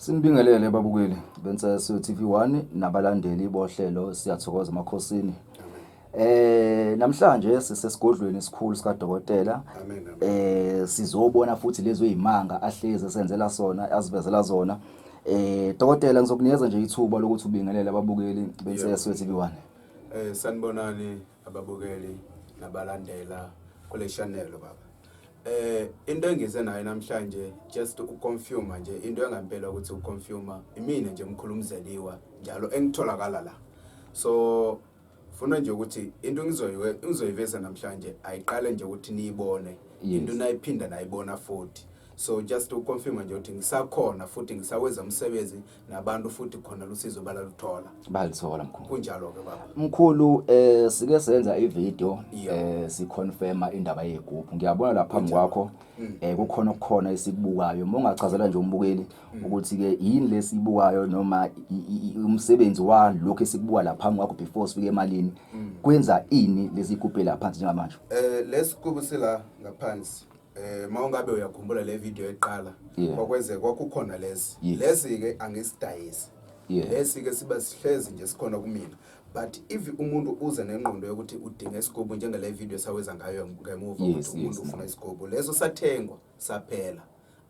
Sinibingelele babukeli benseso TV1 nabalandeli bohlelo siyathokoza emakhosini. Namhlanje sisesigodlweni esikhulu sika dokotela. Sizobona futhi lezo izimanga ahleze senzela sona azivezela zona. Dokotela ngizokunikeza nje ithuba lokuthi ubingelele ababukeli benseso TV1. Sanibonani ababukeli nabalandela kule channel baba. Into engize nayo namhlanje just uconfirm nje into engampela ukuthi uconfirm imina nje umkhulumzeliwa njalo engitholakala la. So funa nje ukuthi into ngizoyiveza namhlanje ayiqale nje ukuthi niyibone into nayiphinda nayibona futhi. So just uconfirm nje ukuthi ngisakhona futhi ngisaweza umsebenzi nabantu futhi khona lusizo balaluthola. Bayalithola mkhulu. Kunjalo ke baba. Mkhulu sike senza ivideo siconfirma indaba yegroup. Ngiyabona lapha phambi kwakho kukhona esikubukayo. Mongachazela nje umbukeli ukuthi ke yini lesibukayo noma umsebenzi walokho esikubuka lapha phambi kwakho before sifike emalini. Kwenza ini lesigubhe lapha phansi njengamanje? Lesigubhe sila ngaphansi. Mawungabe uyakhumbula le video eqala kwakweze kwakukhona lezi ke angisidayisi lezi ke siba sihlezi nje sikhona kumina, but if umuntu uze nengqondo yokuthi udinga isigubhu njengale video saweza ngayo ngemuva ukuthi umuntu ufuna isigubhu leso sathengwa saphela,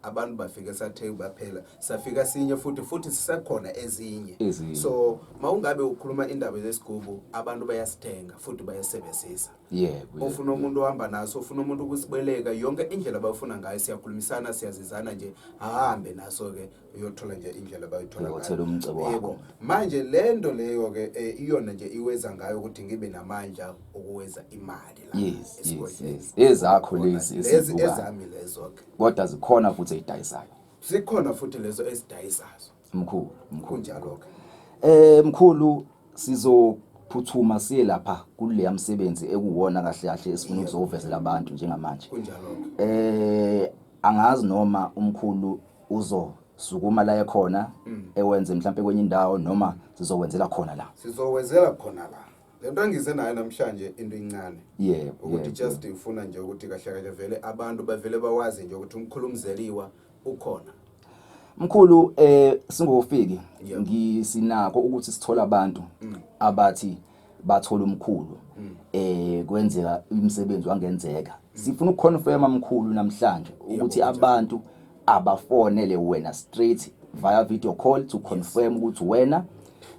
abantu bafike sathenga baphela, safika sinye futhi sisekhona ezinye. So mawungabe ukhuluma indaba zesigubhu abantu bayasithenga futhi bayasebenzisa. Ufuna umuntu ohamba naso, ufuna umuntu ukusibeleka yonke indlela abafuna ngayo, siyakhulumisana siyazizana nje ahambe naso ke uyothola nje indlela abayithola ngayo. Yebo, manje lento leyo ke iyona nje iweza ngayo ukuthi ngibe namandla ukuweza imali la. Ezakho lezi ezami lezo ke. Kodwa zikhona futhi ezidayisayo. Sikhona futhi lezo ezidayisayo. Mkhulu njalo ke. Mkhulu sizophuthuma siye lapha kule msebenzi ekuwona kahle kahle esifuna ukuzovezela abantu njengamanje. Kunjalo ke. Angazi noma umkhulu uzosukuma la ekhona ewenze mhlambe kwenye indawo noma sizowenzela khona la. Sizowenzela khona la. Lento engize nayo namhlanje into incane. Ukuthi just ufuna nje ukuthi kahle kahle vele abantu bavele bawazi nje ukuthi umkhulumzeliwa ukhona. Mkhulu singofiki ngisinako ukuthi sithola abantu abathi bathola umkhulu kwenzeka imisebenzi wangenzeka. Sifuna ukuconfirma mkhulu namhlanje ukuthi abantu abafonele wena straight via video call to confirm ukuthi wena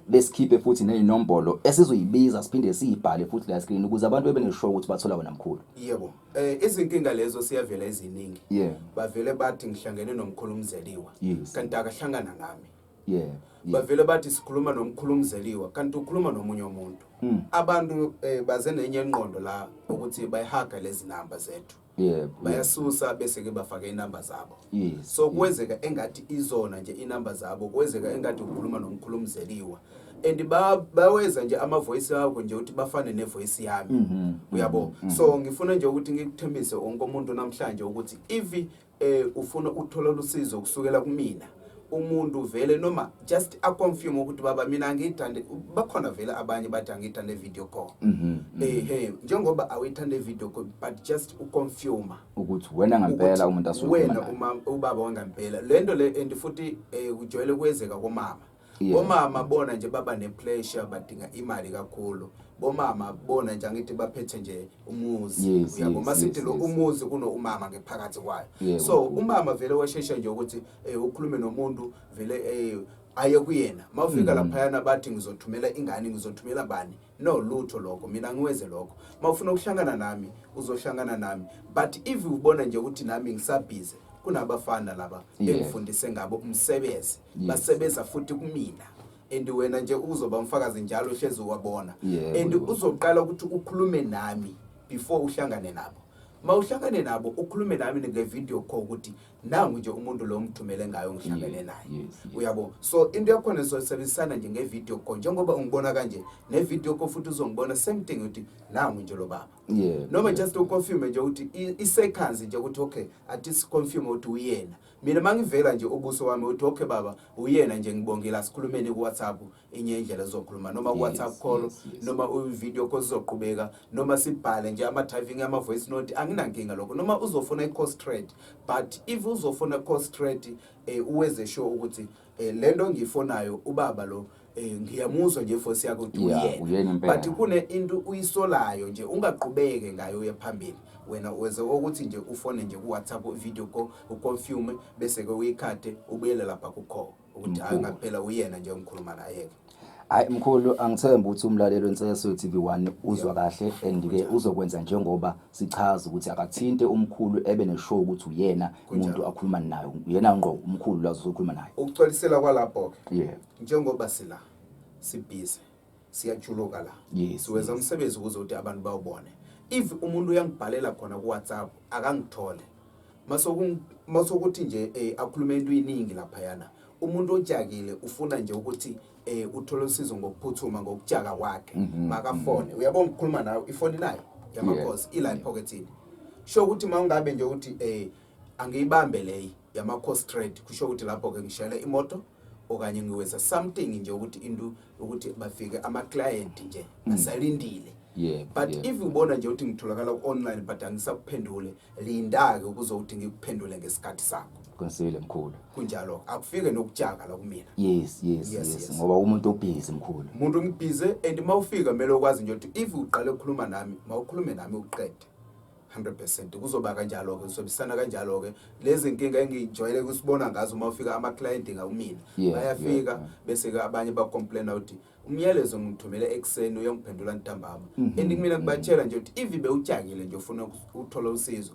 besikhiphe futhi nezinombolo esizoyibiza siphinde siyibhale futhi la screen ukuze abantu bebeneshow ukuthi bathola wena mkhulu. Yebo. Izinkinga lezo siyavela eziningi. Bavele bathi ngihlangene nomkhulumzeliwa kanti akahlangana nami. Bavele bathi sikhuluma nomkhulumzeliwa kanti ukhuluma nomunye umuntu. Abantu baze nenye ingqondo la ukuthi bayihaga lezi number zethu. Bayasusa bese ke bafaka inamba zabo. So kwenzeka engathi izona nje inamba zabo, kwenzeka engathi ukhuluma nomkhulumzeliwa and baweza nje ama voice yakho nje ukuthi bafane ne voice yami. Uyabo. So ngifuna nje ukuthi ngikuthembise wonke umuntu namhlanje ukuthi if ufuna ukuthola usizo kusukela kumina, umuntu vele noma just aconfirm ukuthi baba mina ngithande, bakhona vele abanye bathi angithande video call. Njengoba awuyithande video call but just uconfirm ukuthi wena ngempela umuntu wena ubaba wangampela. Lento le and futhi ujwayele kwenzeka komama. Bomama bona nje baba ne pressure badinga imali kakhulu. Bomama bona nje angithi baphethe nje umuzi. Uyabo masithi lo umuzi kuno umama ngephakathi kwayo. So umama vele washesha nje ukuthi ukhulume nomuntu vele aye kuyena. Mawufika lapha yana bathi ngizothumela ingane, ngizothumela bani? No lutho lokho, mina ngiweze lokho. Mawufuna ukuhlangana nami uzohlangana nami, but if ubona nje ukuthi nami ngisabhize kunabafana laba engifundise ngabo umsebenzi basebenza futhi kumina and wena nje uzoba umfakazi njalo hlezi wabona and uzoqala ukuthi ukhulume nami before uhlangane nabo. Mawuhlangane nabo ukhulume nami nge video call ukuthi nangu nje umuntu lo ngithumele ngayo ngihlangane naye. Uyabo. So into yakho nesebenzisana nje nge video call njengoba ungibona kanje ne video call futhi uzongibona same thing ukuthi nangu nje lo baba. Noma just uconfirm nje ukuthi iseconds nje ukuthi okay athi siconfirm ukuthi uyena. Mina mangivela nje ubuso wami uthi okay baba uyena nje ngibongela sikhulumeni ku WhatsApp inye indlela zokhuluma noma ku WhatsApp call noma video call sizoqhubeka noma sibhale nje ama typing ama voice note anginankinga lokho noma uzofuna i call straight, but if uzofuna call straight uweze sure ukuthi lento ngiyifonayo ubaba lo ngiyamuzwa nje force yakho ukuthi uyena but kune into uyisolayo nje ungaqhubeke ngayo uye phambili wena uweze ukuthi nje ufone nje ku WhatsApp video call uconfirm bese ke uyikhade ubuyele lapha ku call ukuthi hayi ngaphela uyena nje ngikhuluma naye. Hayi mkhulu angithemba ukuthi umlaleli wenseso TV1 uzwa kahle and ke uzokwenza njengoba sichaza ukuthi akathinte umkhulu ebe neshow ukuthi uyena umuntu akhuluma naye uyena ngqo umkhulu la uzokhuluma naye. Ukuxolisela kwalapho ke njengoba sila sibhizi siyajuluka la siwenza umsebenzi ukuze uthi abantu bawubone. If umuntu uyangibhalela khona ku WhatsApp akangithole masokuthi nje akhulume into eyiningi lapha yana umuntu ojakile ufuna nje ukuthi uthola usizo ngokuphuthuma ngokujaka kwakhe makafone uyabona ukukhuluma nawe ifoni nayo yamakhosi ila pocketini sho ukuthi mawungabe nje ukuthi angiyibambe leyi yamakhosi trade kusho ukuthi lapho ke ngishayela imoto okanye ngiweza something nje ukuthi into ukuthi bafike ama client nje asalindile. But if ubona nje ukuthi ngitholakala online but angisakuphendule lindake ukuzokuthi ngikuphendule ngesikhathi sakho Konsile mkhulu kunjalo akufike nokujaka la kumina. Yes ngoba umuntu obhizi mkhulu umuntu ngibhize and mawufika kumele ukwazi nje ukuthi if uqale ukukhuluma nami mawukhulume nami uqede 100% kuzoba kanjalo ke usobisana kanjalo ke lezi inkinga engijwayele kusibona ngazo mawufika ama client ngawumina bayafika bese ke abanye ba complain ukuthi umyalezo ngithumele ekseni uyangiphendula ntambama and kumina kubatshela nje ukuthi if be ujakile nje ufuna ukuthola usizo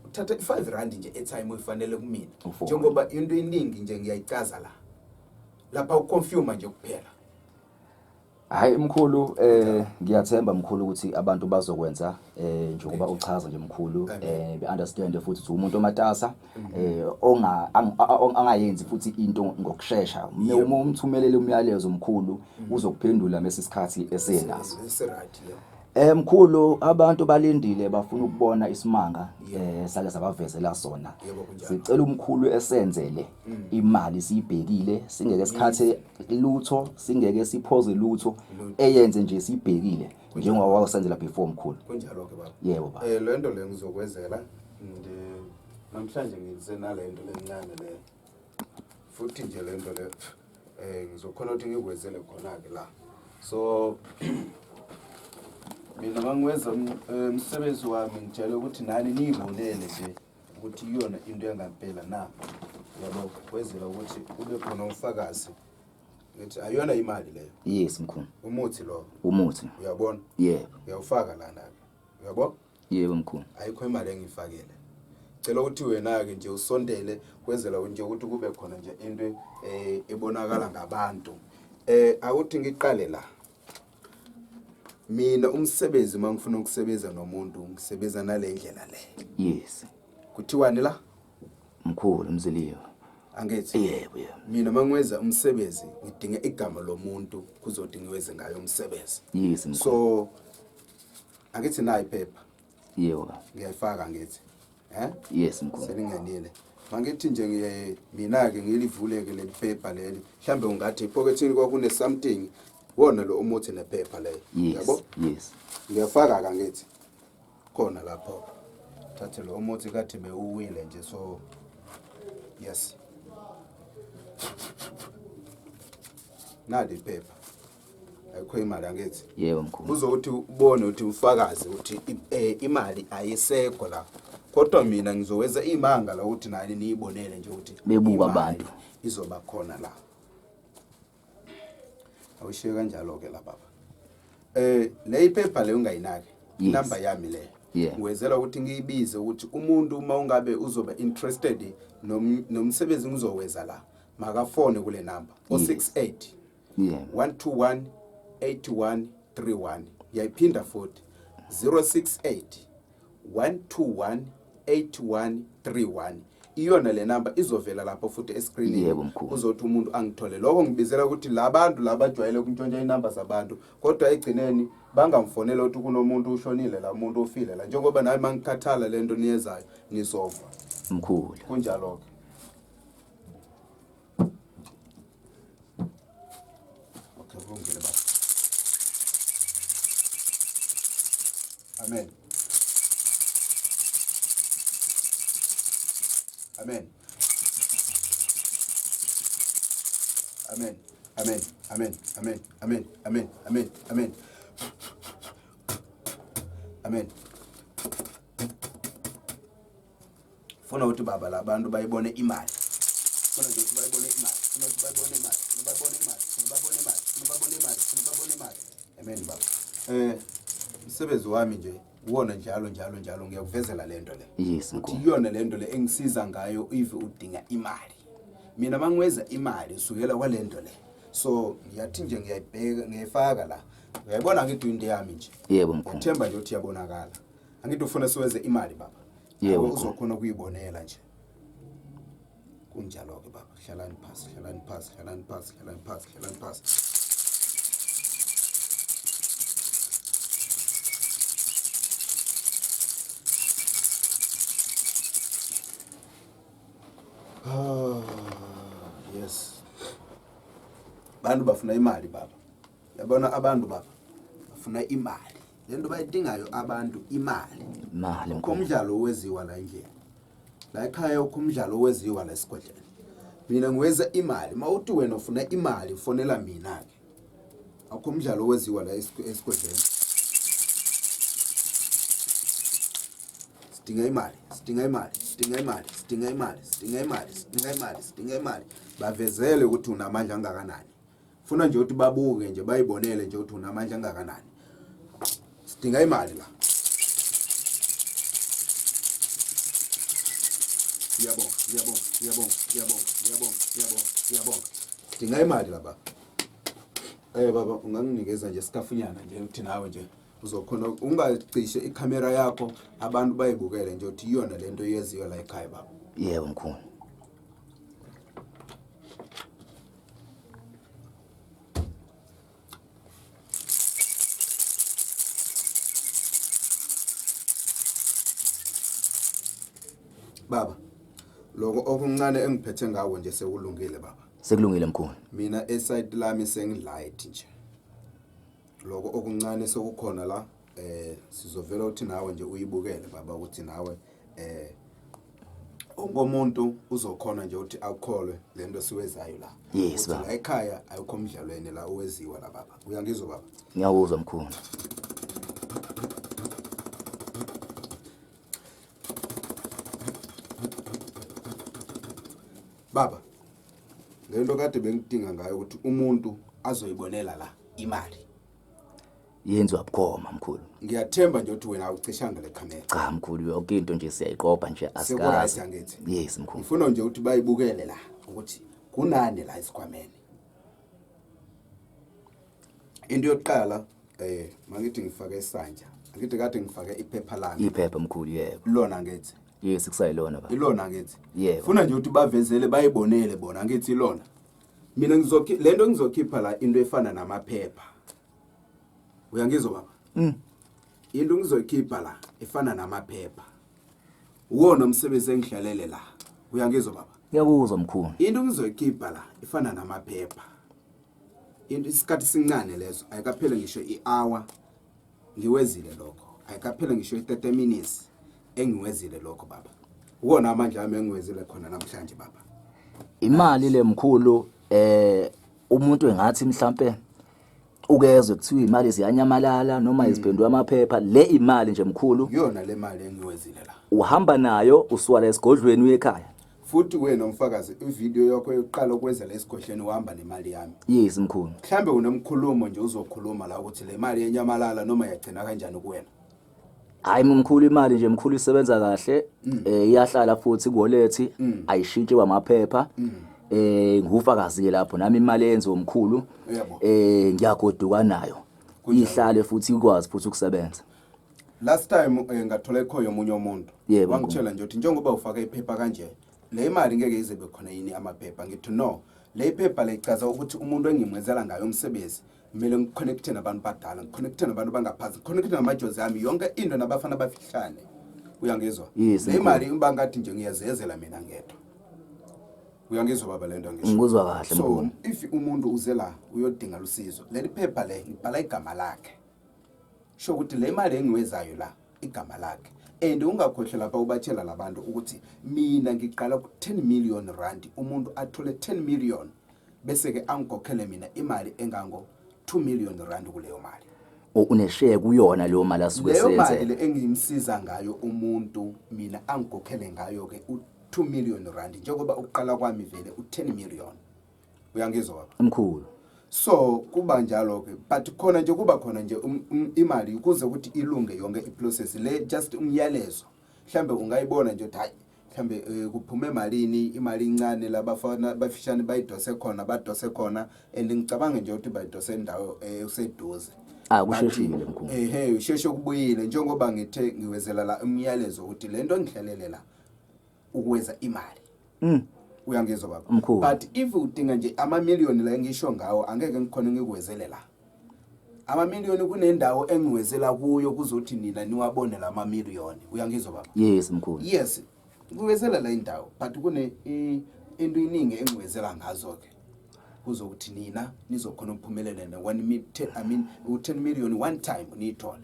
uthatha 5 rand nje airtime uyifanele kumina njengoba into eningi nje ngiyayicaza lapha uconfirm nje kuphela. Hayi mkhulu ngiyathemba mkhulu ukuthi abantu bazokwenza njengoba uchaza nje mkhulu be understand futhi ukuthi umuntu omatasa ongayenzi futhi into ngokusheshsha uma umthumelele umyalezo mkhulu uzokuphendula mesisikhathi esenaso. Mkhulu abantu balindile bafuna ukubona isimanga sake sabavezela sona sicela umkhulu esenzele imali siyibhekile singeke sikhathe lutho singeke siphoze lutho eyenze nje sibhekile njengoba wasenzela before mkhulu kunjalo ke baba. Yebo baba lento le ngizokwezela namhlanje ngisenalento lencane le futhi nje lento le ngizokhona ukuthi ngikwezele khona ke la so mina mangiwenza umsebenzi wami ngitshela ukuthi nani niyibonele nje ukuthi iyona into yangampela na yabo kwezela ukuthi ube khona umfakazi ngithi ayona imali leyo. Yes mkhulu umuthi lo umuthi uyabona yebo uyawufaka lana uyabona yebo mkhulu ayikho imali engifakele cela ukuthi wena ke nje usondele kwezela nje ukuthi kube khona nje into ebonakala ngabantu awuthi ngiqale la mina umsebenzi mangifuna ukusebenza nomuntu ngisebenza nale ndlela le. Yes kuthiwani la mkhulu Mziliwe angithi yebo mina mangiwenza umsebenzi ngidinga igama lomuntu kuzothi ngiweze ngayo umsebenzi. Yes mkhulu so angithi nayi iphepha yebo ngiyayifaka ngithi yes mkhulu selingenile mangithi nje mina ke ngilivuleke le phepha leli mhlambe ungathi epocketini kwakune something wona lo umuthi nephepha leyo yabo yes ngiyafaka ka ngithi khona lapho thathe lo umuthi kathi bewuwile nje so yes nali iphepha ayikho imali angithi yebo mkhulu uzokuthi ubone ukuthi ufakazi ukuthi imali ayisekho la kodwa mina ngizoweza imanga la ukuthi nani niyibonele nje ukuthi bebuka abantu izoba khona la awushiye kanjalo ke la baba le iphepha le ungayinaki number yami le ngiwezela ukuthi ngiyibize ukuthi umuntu uma ungabe uzoba interested nomsebenzi ngizoweza la makafone kule number 068 121 8131 yayiphinda futhi 068 121 8131 iyona le number izovela lapho futhi escreenini uzothi umuntu angithole lokho ngibizela ukuthi labantu labajwayele ukuntshontsha inamba zabantu kodwa egcineni bangamfonela ukuthi kunomuntu ushonile la umuntu ofile la njengoba nayi mangikhathala lento niyezayo nisova mkhulu kunjalo ke okay kulungile baba amen amen Amen. Amen. Amen. Amen. Amen. Amen. Amen. Amen. Amen. Funa ukuthi baba labantu bayibone imali. Funa nje ukuthi bayibone imali. Funa ukuthi bayibone imali. Funa bayibone imali. Funa bayibone imali. Funa bayibone imali. Funa bayibone imali. Amen baba. Umsebenzi wami nje uwona njalo ngiyakuvezela lento le. Yes mkhulu. Iyona lento le engisiza ngayo if udinga imali. Mina mangiweza imali usukela kwalento le. So ngiyathi nje ngiyayibheka ngiyifaka la. Uyayibona ngithi into yami nje. Yebo mkhulu. Ngithemba nje ukuthi iyabonakala. Angithi ufuna siweze imali baba. Yebo uzokhona ukuyibonela nje. Kunjalo ke baba. Hlalani phasi, hlalani phasi, hlalani phasi, hlalani phasi, hlalani phasi. Yes. Bantu bafuna imali baba. Yabona abantu baba bafuna imali. Lento bayidingayo abantu imali. Imali mkhulu. Umdlalo weziwa la endlini. La ekhaya umdlalo weziwa la esigodleni. Mina ngiweza imali. Mawuthi wena ufuna imali fonela mina ke. Akho umdlalo weziwa la esigodleni. Sidinga imali, sidinga imali, sidinga imali, sidinga imali, sidinga imali, sidinga imali, sidinga imali. Bavezele ukuthi unamandla angakanani. Funa nje ukuthi babuke nje bayibonele nje ukuthi unamandla angakanani. Sidinga imali la. Ngiyabonga, ngiyabonga, ngiyabonga, ngiyabonga, ngiyabonga, ngiyabonga, ngiyabonga. Sidinga imali la baba. Baba unganginikeza nje sikafunyana nje uthi nawe nje uzokhona ungacishe ikhamera yakho abantu bayibukele nje uthi iyona lento yeziyo la ekhaya baba. Yebo mkhulu. Baba lokho okuncane engiphethe ngawo nje sekulungile baba. Sekulungile mkhulu. Mina eside lami sengilight nje. Lokho okuncane sokukhona la sizovela uthi nawe nje uyibukele baba ukuthi nawe ongomuntu uzokhona nje uthi akholwe lento siwezayo la. Yes baba. La ekhaya ayikho umdlalweni la oweziwa la baba. Uyangizwa baba? Ngiyawuzwa mkhulu. Baba lento kade bengidinga ngayo ukuthi umuntu azoyibonela la imali. Yenziwa bukhoma mkhulu. Ngiyathemba nje ukuthi wena awucishanga le camera. Cha mkhulu yonke into nje siyayiqopha nje Sekurayithi asikazi. angithi. Yes mkhulu. Ngifuna nje ukuthi bayibukele la ukuthi kunani la isikhwameni. Into yokuqala mangithi ngifake isanja. Ngithi kade ngifake iphepha lami. Iphepha mkhulu yebo. Lona ngithi. Yes kusayilona baba. Ilona ngithi. Yebo. Funa nje ukuthi bavezele bayibonele bona ngithi ilona. Mina lento ngizokhipha la into efana namaphepha. Uyangizwa baba? Into ngizoyikhipha la efana namaphepha. Uwona umsebenzi engihlalele la. Uyangizwa baba? Ngiyakuzwa mkhulu. Into ngizoyikhipha la efana namaphepha. Into isikhathi sincane lezo ayikaphele ngisho i-hour ngiwezile lokho. Ayikaphele ngisho i-30 minutes engiwezile lokho baba. Uwona amandla ami engiwezile khona namhlanje baba. Imali le mkhulu umuntu engathi mhlambe ukezwe kuthiwa imali ziyanyamalala noma iziphendwe amaphepha le imali nje mkhulu Yona le mali engiwezile la. uhamba nayo usuwala esigodlweni uyekhaya. Futhi wena umfakazi ivideo yakho yokuqala ukwenza lesigodleni uhamba nemali yami. Yes mkhulu. Mhlambe unomkhulumo nje uzokhuluma la ukuthi le mali yenyamalala noma yagcina kanjani kuwena. Hayi mkhulu imali nje mkhulu isebenza kahle iyahlala futhi kuwallet ayishintshi kwamaphepha ngufakazi lapho nami imali yenziwe umkhulu ngiyagoduka nayo ihlale futhi ikwazi futhi ukusebenza. Last time ngathola ekhoyo omunye umuntu wangitshela nje ukuthi njengoba ufaka iphepha kanje le imali ngeke izibe khona yini amaphepha ngithi no le iphepha lechaza ukuthi umuntu engimwezela ngayo umsebenzi kumele ngiconnecte nabantu badala ngiconnecte nabantu bangaphansi ngiconnecte namajozi ami yonke into nabafana bafihlane. Uyangizwa? Le imali bangathi nje ngiyazezela mina ngedwa. Uyangizwa baba lento ngisho? Ngikuzwa kahle mkhulu. So if umuntu uzela uyodinga lusizo leli phepha le ngibhala igama lakhe. Sho ukuthi le mali engiwezayo la igama lakhe. And ungakhohle lapha ubatshela labantu ukuthi mina ngiqala ku 10 million rand umuntu athole 10 million bese ke angikhokhele mina imali engango 2 million rand kuleyo mali. Uneshare kuyona leyo mali asuke Leyo mali senze. le engimsiza ngayo umuntu mina angikhokhele ngayo ke u2 million rand njengoba ukuqala kwami vele u10 million. Uyangizwa baba? Mkhulu. So kuba njalo ke but khona nje kuba khona nje imali ukuze ukuthi ilunge yonke iprocess le just umyalezo. Mhlambe ungayibona nje ukuthi hayi mhlambe kuphume malini imali incane labafana bafishane bayidose khona badose khona and ngicabanga nje ukuthi bayidose indawo useduze. Kusheshile mkhulu. Usheshe kubuyile njengoba ngithe ngiwezela la umyalezo ukuthi lento ngihlalele la ukwenza imali. Uyangizwa baba? But if udinga nje ama-million la ngisho ngawo angeke ngikhona ngikuwezele la. Ama-million kunendawo engiwezela kuyo kuzothi nina niwabone la ma-million. Uyangizwa baba? Yes mkhulu. Yes. Ngiwezela la indawo but kune into iningi engiwezela ngazo ke. Kuzokuthi nina nizokhona ukuphumelela na 10 million one time niyithole.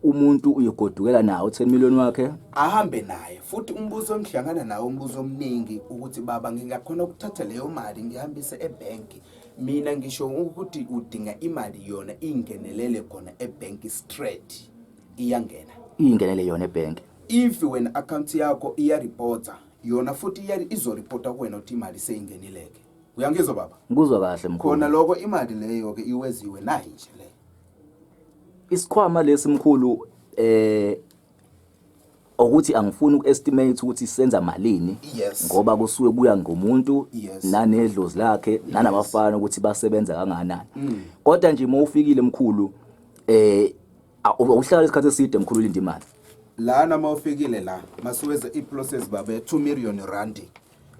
Umuntu uyogodukela nawo 10 million wakhe ahambe naye futhi umbuzo omhlangana nawo umbuzo omningi ukuthi baba ngingakhona ukuthatha leyo mali ngihambise ebank. Mina ngisho ukuthi udinga imali yona ingenelele khona ebank straight iyangena ingenele yona ebank. If when account yakho iya reporter yona futhi izo reporter kuwena ukuthi imali seyingenileke. Uyangizwa baba? Ngikuzwa kahle mkhulu. Khona lokho imali leyo ke iweziwe nayi nje le. Isikhwama lesi mkhulu ukuthi angifuni ukuestimate ukuthi senza malini ngoba kusuke kuya ngomuntu nanedlozi lakhe nanabafana ukuthi basebenza kangakanani. Kodwa nje mawufikile mkhulu uhlala isikhathi eside mkhulu linda imali. Lana mawufikile la masuweza iprocess baba 2 million rand.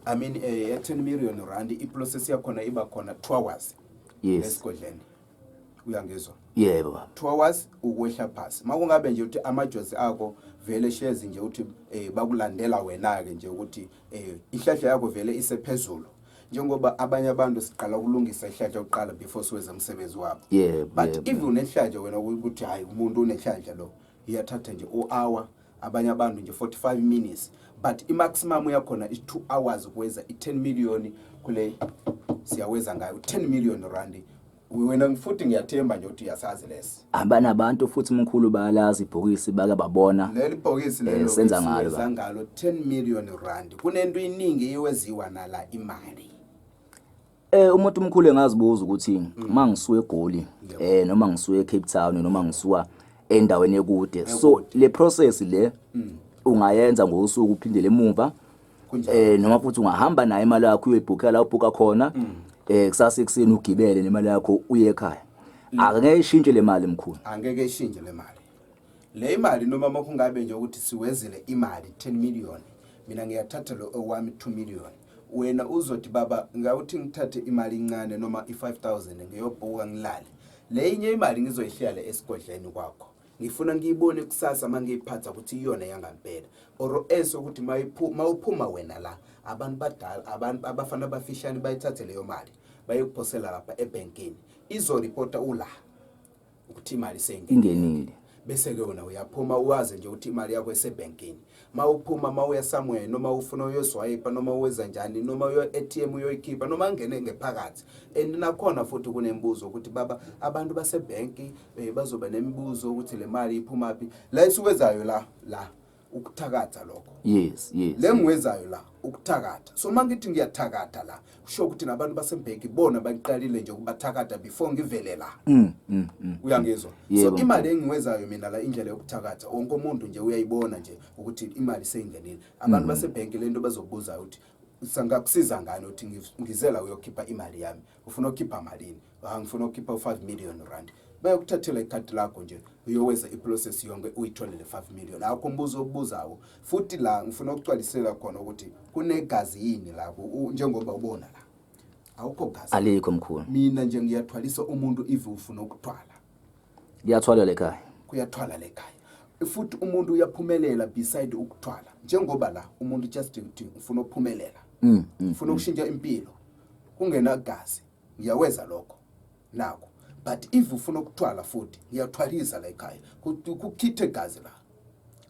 I mean 10 million rand iprocess yakhona iba khona 2 hours. Yes. Esigodleni. Uyangizwa? Yebo baba. 2 hours ukwehla phansi. Makungabe nje ukuthi amajozi akho vele shares nje ukuthi bakulandela wena ke nje ukuthi ihlahla yakho vele isephezulu. Njengoba abanye abantu siqala ukulungisa ihlahla oqala before siweza umsebenzi wabo. But if unehlahla wena ukuthi hayi umuntu unehlahla lo iyathatha nje u-hour abanye abantu nje 45 minutes. But maximum yakhona is 2 hours ukwenza i10 million kule siyaweza ngayo 10 million rand. Wena ngifuthi ngiyathemba nje ukuthi uyasazi lesi. Abantu futhi mkhulu bayalazi ibhokisi baka babona. Leli bhokisi lelo senza ngalo 10 million rand. Kunento iningi eyeziwa nala imali. Umuntu omkhulu engazibuza ukuthi mangisuka eGoli noma ngisuka eCape Town noma ngisuka endaweni ekude. So le process le ungayenza ngosuku uphindele emuva. Noma futhi ungahamba naye imali yakho uyibhukela la ubhuka khona. Kusasa ekseni ugibele nemali yakho uye ekhaya. Angeke ishintshe le mali mkhulu. Angeke ishintshe le mali. Le imali noma makungabe nje ukuthi siwezele imali 10 million. Mina ngiyathatha lo owami 2 million. Wena uzothi baba ngawuthi ngithathe imali incane noma i5000 ngiyobhuka ngilale. Le inye imali ngizoyihlala esigodleni kwakho. Ngifuna ngiyibone kusasa mangiyiphatha ukuthi iyona yangampela. Or ukuthi mawuphuma wena la abantu badala abantu abafana abafishane bayithathe leyo mali bayokuphosela lapha ebankini izo reporta ula ukuthi imali ingenile bese ke wona uyaphuma uwazi nje ukuthi imali yakho esebankini mawuphuma mawuya somewhere noma ufuna uyoswipe noma uwenza njani noma uyo ATM uyoyikhipha noma ngene ngephakathi nakhona futhi kunembuzo ukuthi baba abantu basebanki bazoba nemibuzo ukuthi le mali iphuma phi la isukezayo la ukuthakatha lokho. Yes. Lengiwezayo la ukuthakatha. So mangithi ngiyathakatha la kusho ukuthi nabantu basebanki bona bayiqalile nje ukubathakatha before ngivele la. Uyangizwa? So imali engiwezayo mina la indlela yokuthakatha wonke umuntu nje uyayibona nje ukuthi imali seyingenile. Abantu basebanki lento bazokubuza ukuthi sangakusiza ngani ukuthi ngizela uyokhipha imali yami. Ufuna ukukhipha malini? Ngifuna ukukhipha 5 million rand. Bayokuthathela ikhadi lakho nje uyoweza iprocess yonke uyitholele 5 million. Akho umbuzo obuzawo futhi la ngifuna ukucwalisela khona ukuthi kunegazi yini lapho njengoba ubona la. Awukho gazi. Alikho mkhulu. Mina nje ngiyathwalisa umuntu if ufuna ukuthwala. Kuyathwala lekhaya. Kuyathwala lekhaya. Futhi umuntu uyaphumelela beside ukuthwala. Njengoba la umuntu just ukuthi ufuna ukuphumelela. Ufuna ukushintsha impilo. Kungena gazi. Ngiyaweza lokho. Nako. But if ufuna ukuthwala futhi ngiyathwalisa la ekhaya kukhithe gazi la.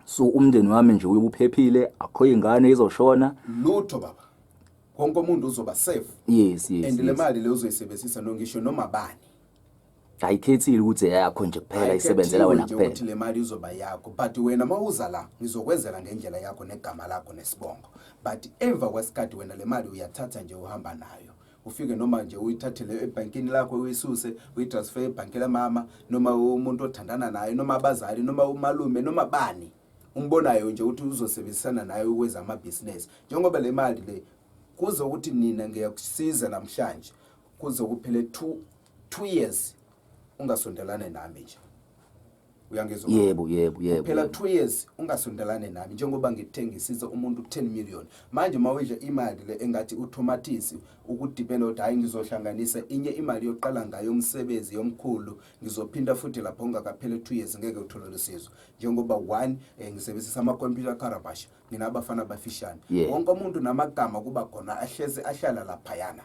So umndeni wami nje uyuphephile akho ingane izoshona lutho baba wonke umuntu uzoba safe. Yes. And le mali le uzoyisebenzisa nongisho noma bani. Ayikhethile ukuthi yakho nje kuphela isebenzela wena kuphela. Ukuthi le mali izoba yakho, but wena mawuza la ngizokwenzela ngendlela yakho negama lakho nesibongo. But emva kwesikhathi wena le mali uyathatha nje uhamba nayo. Ufike noma nje uyithathele ebankini lakho uyisuse uyitransfer ebhanki lamama noma umuntu othandana naye noma abazali noma umalume noma bani umbonayo nje ukuthi uzosebenzisana naye ukwenza ama-business. Njengoba le mali le kuze ukuthi nina ngiyakusiza namhlanje kuze kuphele 2 years ungasondelane nami nje. Uyangizwa? Yebo. Phela 2 years ungasondelane nami njengoba ngithengisiza umuntu 10 million. Manje mawedla imali le engathi automatic ukudepend ukuthi hayi ngizohlanganisa inye imali yoqala ngayo umsebenzi yomkhulu ngizophinda futhi lapho ungakaphele 2 years ngeke uthole usizo. Njengoba 1 ngisebenzisa ama computer carabash nginabafana bafishane. Wonke umuntu namagama kuba khona ahleze ahlala lapha yana.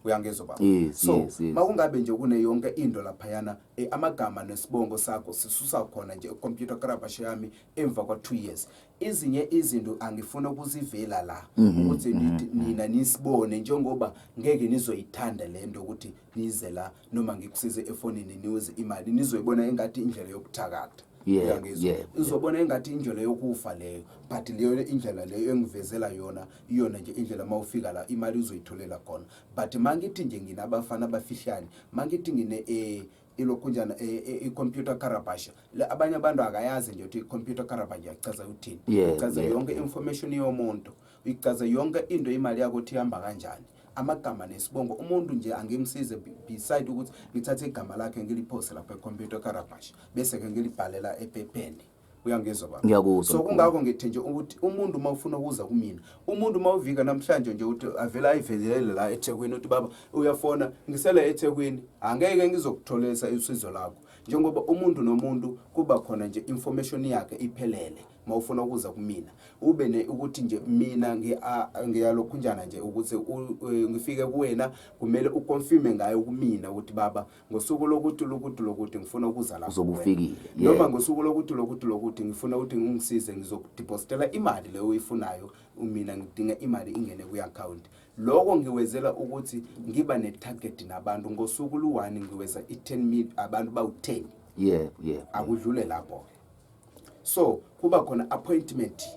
Uyangezwa baba? So makungabe nje kune yonke into lapha yana amagama nesibongo sakho sisusa khona nje computer carabash yami emva kwa 2 years. Izinye izinto angifuna ukuzivela la ukuthi nina nisibone njengoba ngeke nizoyithanda lento ukuthi nize la noma ngikusize efonini niuze imali nizoyibona engathi indlela yokuthakatha. Uzobona engathi indlela yokufa leyo, but leyo indlela leyo engivezela iyona nje indlela mawufika la imali uzoyitholela khona. But mangithi nje nginabafana abafihlane mangithi ngine ilokunjana i-computer carabash abanye abantu akayazi nje ukuthi i-computer carabash yachaza uthini. Ichaza yonke information yomuntu, ichaza yonke into imali yakho ukuthi ihamba kanjani. Amagama nesibongo umuntu nje angimsize beside ukuthi ngithathe igama lakhe ngiliposte lapha e-computer carabash bese ke ngilibhalela ephepheni. Uyangizwa baba? Ngiyakuzwa. So kungakho ngithi nje ukuthi umuntu mawufuna ukuza kumina umuntu mawuvika namhlanje nje ukuthi avela ayivelele la eThekwini ukuthi baba uyafona ngisele eThekwini angeke ngizokutholesa usizo lakho njengoba umuntu nomuntu kuba khona nje information yakhe iphelele. Mawufuna ukuza kumina ube ukuthi nje mina ngiyalokhunjana nje ukuthi ngifike kuwena kumele uconfirme ngayo kumina ukuthi baba ngosuku lokuthi ngifuna ukuza lapho uzobufikile noma ngosuku lokuthi ngifuna ukuthi ngingisize ngizodepositela imali leyo uyifunayo mina ngidinga imali ingene ku-account. Lokho ngiwezela ukuthi ngiba ne-target nabantu ngosuku lu-1 ngiweza i-10 million abantu bawu-10. Akudlule lapho. So kuba khona appointment.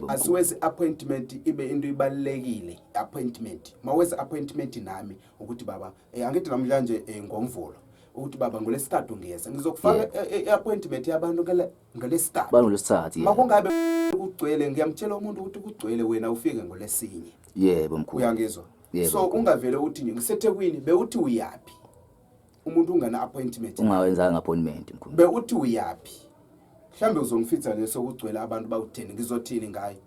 Asiwezi appointment ibe into ibalekile appointment. Maweza appointment nami ukuthi baba angithi namhlanje ngomvulo ukuthi baba ngolesithathu ngiyeza ngizokufaka iappointment yabantu ngelesithathu. Banolesithathu. Makungabe kugcwele ngiyamtshela umuntu ukuthi kugcwele wena ufike ngolesinye. Mkhulu. Uyangizwa? So ungavele uthi ngiseThekwini bewuthi uyapi. Umuntu ungana appointment. Ungawenzanga appointment mkhulu. Bewuthi uyapi. Mhlambe uzongifitha lesokugcwele abantu bawu10 ngizothini ngaye.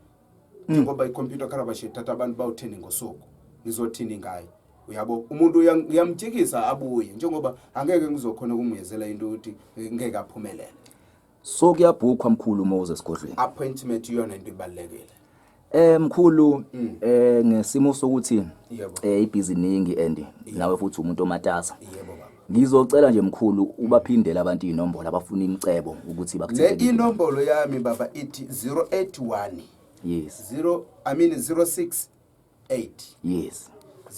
Ngoba i-computer carabash ithatha abantu bawu10 ngosuku. Ngizothini ngaye. Uyabo umuntu uyamjikisa abuye njengoba angeke ngizokhona ukumyezela into ukuthi ngeke aphumelele. So kuyabhukhwa mkhulu Moses Godlweni. Appointment iyona into ibalekile. Mkhulu ngesimo sokuthi ibhiziningi and nawe futhi umuntu omatasa. Ngizocela nje mkhulu ubaphindele abantu inombolo abafuna imicebo ukuthi bakuthele. Le inombolo yami baba ithi 081. 068.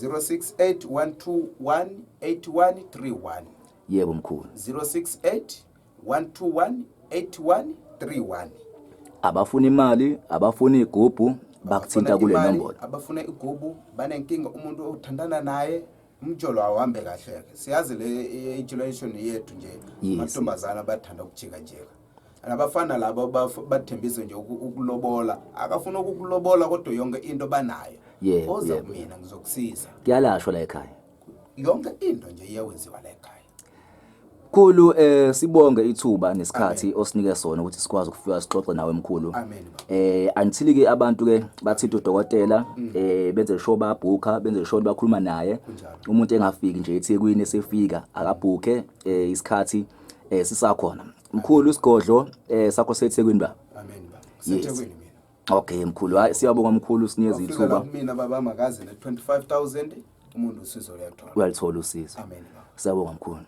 068-121-8131. Yebo mkhulu. 068-121-8131. Abafuna imali, abafuna igubhu bakuthinta kule nombolo. Abafuna igubhu banenkinga umuntu othandana naye umjolo ahambe kahle. Siyazi le situation yethu nje amantombazana bathanda ukujika njeka. Nabafana labo bathembise nje ukulobola. Akafuna ukulobola kodwa yonke into banayo. Oza kumina ngizokusiza. Kuyalashwa la ekhaya. Yonke into nje iyawenziwa la ekhaya. Mkhulu sibonge ithuba nesikhathi osinike sona ukuthi sikwazi ukufika sixoxe nawe mkhulu. Amen. Until ke abantu ke bathinta udokotela benze show babhuka benze show bakhuluma naye. Umuntu engafiki nje eThekwini esefika akabhuke isikhathi sisakhona. Mkhulu isigodlo sakho seThekwini ba. Amen ba. seThekwini mina. Okay mkhulu siyabonga mkhulu sinikeze ithuba. Mina baba makazi ne 25,000 umuntu usizo uyathola. Uyalithola usizo. Amen ba. Siyabonga mkhulu.